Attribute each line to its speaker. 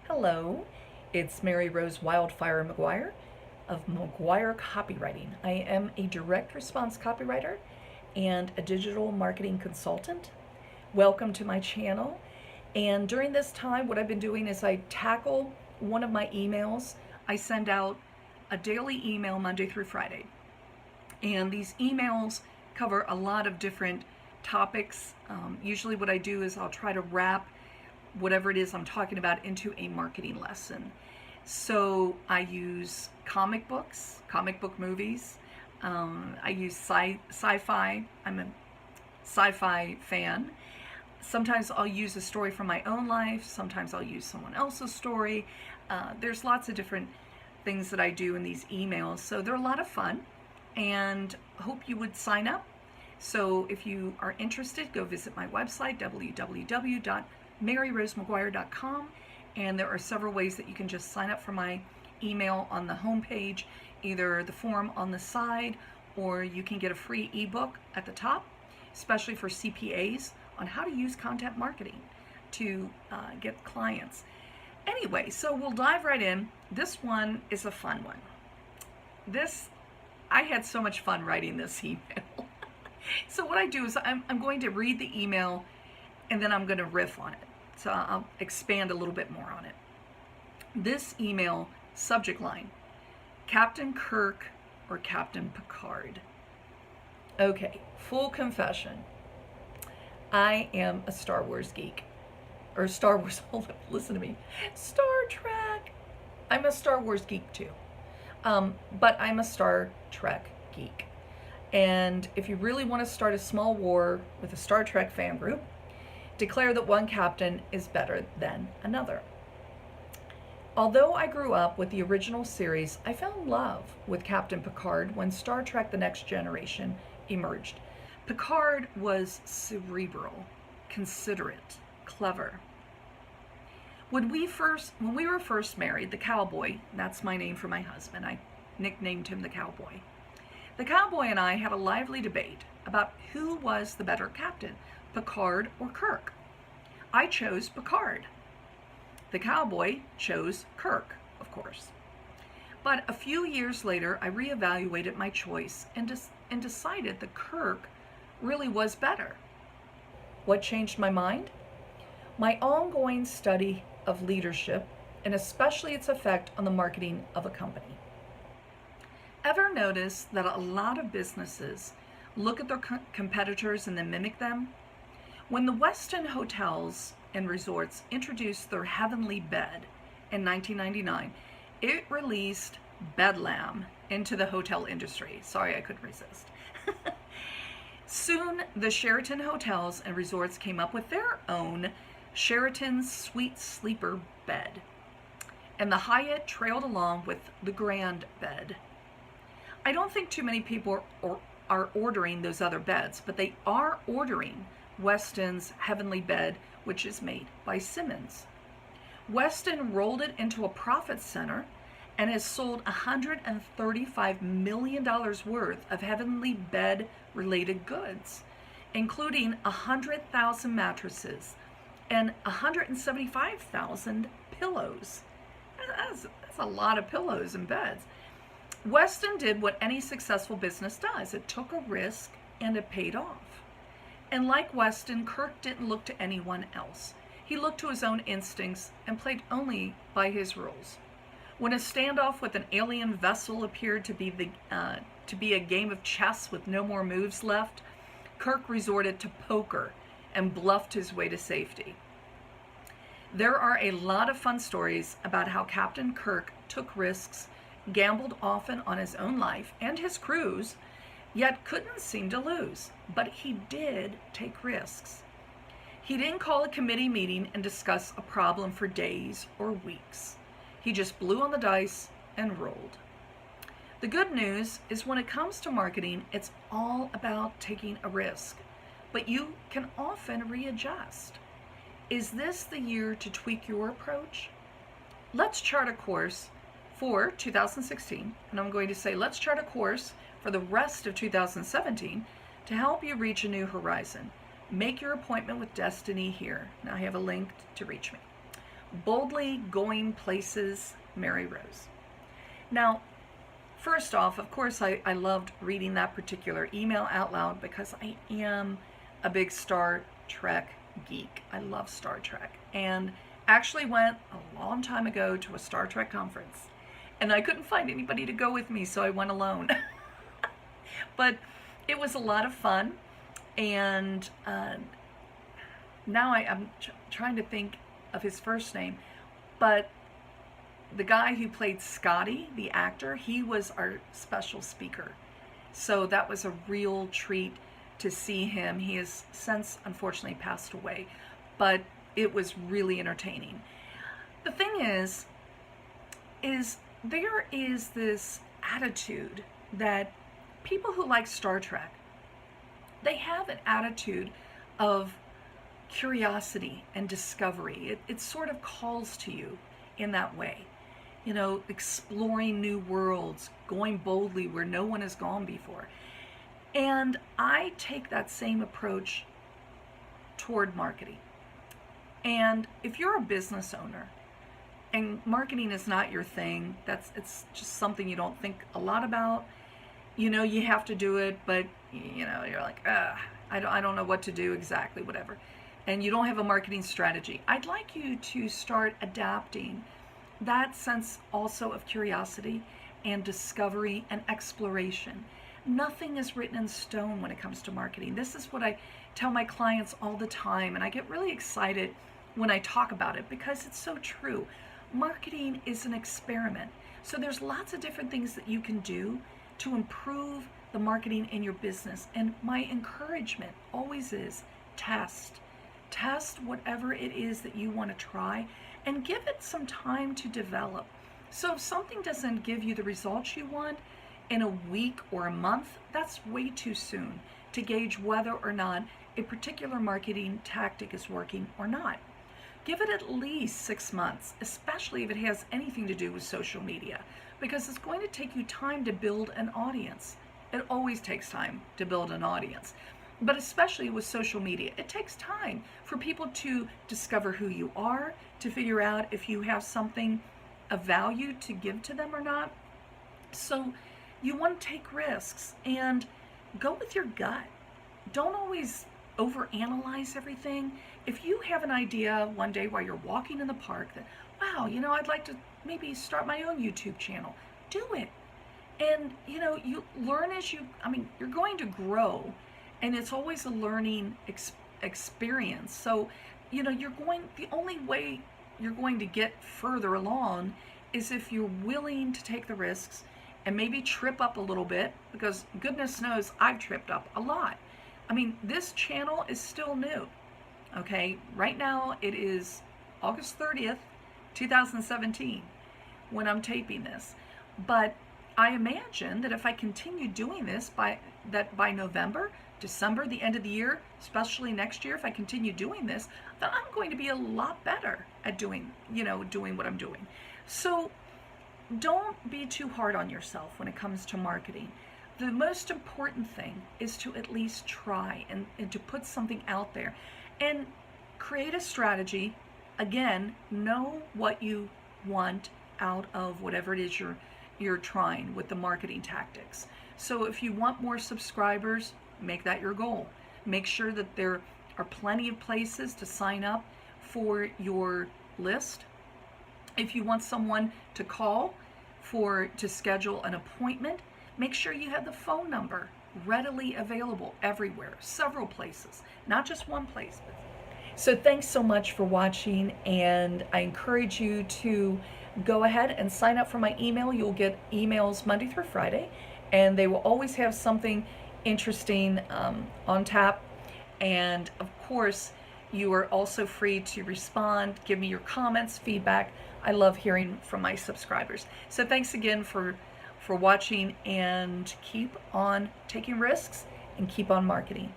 Speaker 1: Hello, it's Mary Rose Wildfire Maguire of Maguire Copywriting. I am a direct response copywriter and a digital marketing consultant. Welcome to my channel. And during this time, what I've been doing is I tackle one of my emails. I send out a daily email Monday through Friday. And these emails cover a lot of different topics. Usually what I do is I'll try to wrap whatever it is I'm talking about into a marketing lesson. So I use comic books, comic book movies. I use sci-fi. I'm a sci-fi fan. Sometimes I'll use a story from my own life. Sometimes I'll use someone else's story. There's lots of different things that I do in these emails. So they're a lot of fun and hope you would sign up. So if you are interested, go visit my website, www.maryrosemaguire.com, and there are several ways that you can just sign up for my email on the homepage, either the form on the side, or you can get a free ebook at the top, especially for CPAs, on how to use content marketing to get clients. Anyway, so we'll dive right in. This one is a fun one. I had so much fun writing this email. So what I do is I'm going to read the email and then I'm going to riff on it. So I'll expand a little bit more on it. This email subject line, Captain Kirk or Captain Picard. Okay, full confession. I am a Star Wars geek. Or Star Wars, hold on, listen to me. Star Trek. I'm a Star Wars geek too. But I'm a Star Trek geek. And if you really want to start a small war with a Star Trek fan group, declare that one captain is better than another. Although I grew up with the original series, I fell in love with Captain Picard when Star Trek: The Next Generation emerged. Picard was cerebral, considerate, clever. When we were first married, the cowboy, that's my name for my husband, I nicknamed him the cowboy. The cowboy and I had a lively debate about who was the better captain, Picard or Kirk. I chose Picard. The cowboy chose Kirk, of course. But a few years later, I reevaluated my choice and decided that Kirk really was better. What changed my mind? My ongoing study of leadership, and especially its effect on the marketing of a company. Ever notice that a lot of businesses look at their competitors and then mimic them? When the Westin hotels and resorts introduced their Heavenly Bed in 1999, it released bedlam into the hotel industry. Sorry, I couldn't resist. Soon, the Sheraton hotels and resorts came up with their own Sheraton's Sweet Sleeper Bed, and the Hyatt trailed along with the Grand Bed. I don't think too many people are ordering those other beds, but they are ordering Westin's Heavenly Bed, which is made by Simmons. Westin rolled it into a profit center and has sold $135 million worth of Heavenly Bed related goods, including 100,000 mattresses and 175,000 pillows. That's a lot of pillows and beds. Westin did what any successful business does. It took a risk and it paid off. And like Westin, Kirk didn't look to anyone else. He looked to his own instincts and played only by his rules. When a standoff with an alien vessel appeared to be a game of chess with no more moves left, Kirk resorted to poker and bluffed his way to safety. There are a lot of fun stories about how Captain Kirk took risks, gambled often on his own life and his crew's, yet couldn't seem to lose. But he did take risks. He didn't call a committee meeting and discuss a problem for days or weeks. He just blew on the dice and rolled. The good news is when it comes to marketing, it's all about taking a risk, but you can often readjust. Is this the year to tweak your approach? Let's chart a course for 2016, and I'm going to say let's chart a course for the rest of 2017 to help you reach a new horizon. Make your appointment with destiny here. Now I have a link to reach me. Boldly Going Places, Mary Rose. Now, first off, of course, I loved reading that particular email out loud because I am a big Star Trek geek. I love Star Trek, and actually went a long time ago to a Star Trek conference, and I couldn't find anybody to go with me, so I went alone. But it was a lot of fun, and now I'm trying to think of his first name, but the guy who played Scotty, the actor, he was our special speaker. So that was a real treat to see him. He has since unfortunately passed away, but it was really entertaining. The thing is there is this attitude that people who like Star Trek, they have an attitude of curiosity and discovery. It sort of calls to you in that way. You know, exploring new worlds, going boldly where no one has gone before. And I take that same approach toward marketing. And if you're a business owner and marketing is not your thing, it's just something you don't think a lot about. You know, you have to do it, but you know, you're like, I don't know what to do exactly, whatever. And you don't have a marketing strategy. I'd like you to start adapting that sense also of curiosity and discovery and exploration. Nothing is written in stone when it comes to marketing. This is what I tell my clients all the time, and I get really excited when I talk about it because it's so true. Marketing is an experiment. So there's lots of different things that you can do to improve the marketing in your business. And my encouragement always is test. Test whatever it is that you want to try and give it some time to develop. So if something doesn't give you the results you want in a week or a month, that's way too soon to gauge whether or not a particular marketing tactic is working or not. Give it at least 6 months, especially if it has anything to do with social media, because it's going to take you time to build an audience. It always takes time to build an audience. But especially with social media, it takes time for people to discover who you are, to figure out if you have something of value to give to them or not. So you want to take risks and go with your gut. Don't always overanalyze everything. If you have an idea one day while you're walking in the park that, wow, you know, I'd like to maybe start my own YouTube channel, do it. And, you know, you learn as you're going to grow. And it's always a learning experience. So, you know, the only way you're going to get further along is if you're willing to take the risks and maybe trip up a little bit, because goodness knows I've tripped up a lot. I mean, this channel is still new, okay? Right now it is August 30th, 2017 when I'm taping this. But I imagine that if I continue doing this by November, December, the end of the year, especially next year, if I continue doing this, then I'm going to be a lot better at doing what I'm doing. So don't be too hard on yourself when it comes to marketing. The most important thing is to at least try and to put something out there and create a strategy. Again, know what you want out of whatever it is you're trying with the marketing tactics. So if you want more subscribers, make that your goal. Make sure that there are plenty of places to sign up for your list. If you want someone to call to schedule an appointment, make sure you have the phone number readily available everywhere, several places, not just one place. So thanks so much for watching, and I encourage you to go ahead and sign up for my email. You'll get emails Monday through Friday, and they will always have something interesting on tap. And of course, you are also free to respond, give me your comments, feedback. I love hearing from my subscribers. So thanks again for watching, and keep on taking risks and keep on marketing.